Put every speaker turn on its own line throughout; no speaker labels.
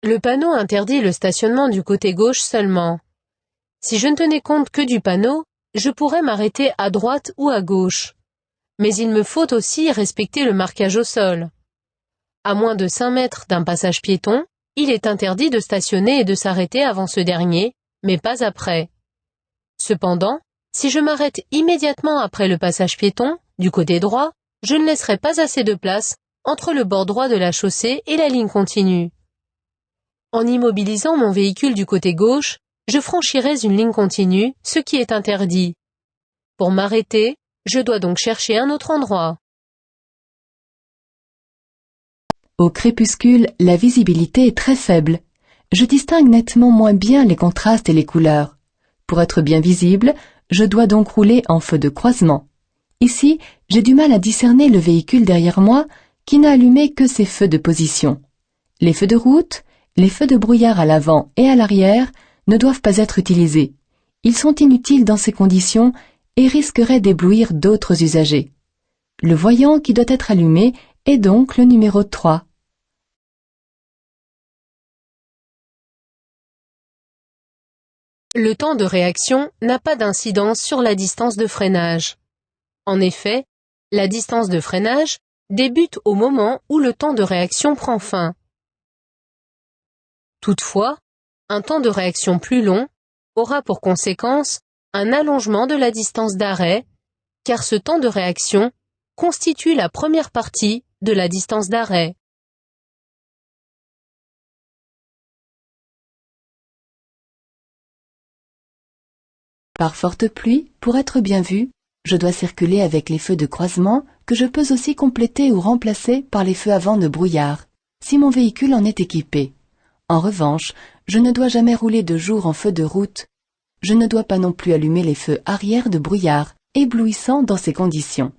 Le panneau interdit le stationnement du côté gauche seulement. Si je ne tenais compte que du panneau, je pourrais m'arrêter à droite ou à gauche. Mais il me faut aussi respecter le marquage au sol. À moins de 5 mètres d'un passage piéton, il est interdit de stationner et de s'arrêter avant ce dernier, mais pas après. Cependant, si je m'arrête immédiatement après le passage piéton, du côté droit, je ne laisserai pas assez de place entre le bord droit de la chaussée et la ligne continue. En immobilisant mon véhicule du côté gauche, je franchirai une ligne continue, ce qui est interdit. Pour m'arrêter, je dois donc chercher un autre endroit.
Au crépuscule, la visibilité est très faible. Je distingue nettement moins bien les contrastes et les couleurs. Pour être bien visible, je dois donc rouler en feu de croisement. Ici, j'ai du mal à discerner le véhicule derrière moi qui n'a allumé que ses feux de position. Les feux de route, les feux de brouillard à l'avant et à l'arrière ne doivent pas être utilisés. Ils sont inutiles dans ces conditions et risqueraient d'éblouir d'autres usagers. Le voyant qui doit être allumé est donc le numéro 3.
Le temps de réaction n'a pas d'incidence sur la distance de freinage. En effet, la distance de freinage débute au moment où le temps de réaction prend fin. Toutefois, un temps de réaction plus long aura pour conséquence un allongement de la distance d'arrêt, car ce temps de réaction constitue la première partie de la distance d'arrêt.
Par forte pluie, pour être bien vu, je dois circuler avec les feux de croisement que je peux aussi compléter ou remplacer par les feux avant de brouillard, si mon véhicule en est équipé. En revanche, je ne dois jamais rouler de jour en feu de route. Je ne dois pas non plus allumer les feux arrière de brouillard, éblouissants dans ces conditions.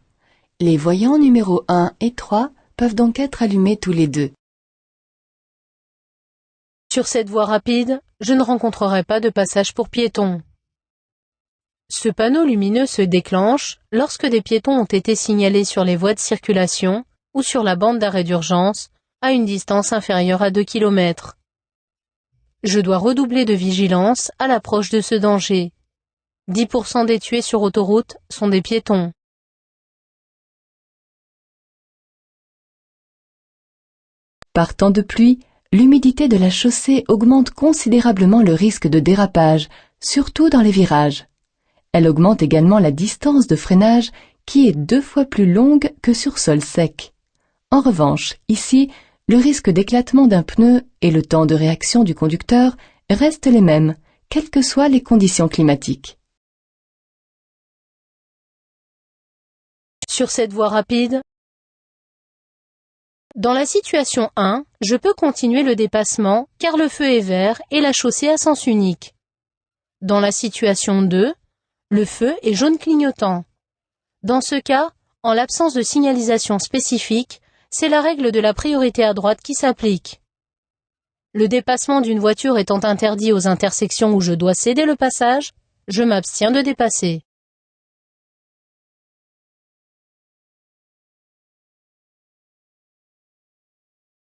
Les voyants numéro 1 et 3 peuvent donc être allumés tous les deux.
Sur cette voie rapide, je ne rencontrerai pas de passage pour piétons. Ce panneau lumineux se déclenche lorsque des piétons ont été signalés sur les voies de circulation ou sur la bande d'arrêt d'urgence à une distance inférieure à 2 km. Je dois redoubler de vigilance à l'approche de ce danger. 10% des tués sur autoroute sont des piétons.
Par temps de pluie, l'humidité de la chaussée augmente considérablement le risque de dérapage, surtout dans les virages. Elle augmente également la distance de freinage qui est 2 fois plus longue que sur sol sec. En revanche, ici, le risque d'éclatement d'un pneu et le temps de réaction du conducteur restent les mêmes, quelles que soient les conditions climatiques.
Sur cette voie rapide, dans la situation 1, je peux continuer le dépassement car le feu est vert et la chaussée à sens unique. Dans la situation 2, le feu est jaune clignotant. Dans ce cas, en l'absence de signalisation spécifique, c'est la règle de la priorité à droite qui s'applique. Le dépassement d'une voiture étant interdit aux intersections où je dois céder le passage, je m'abstiens de dépasser.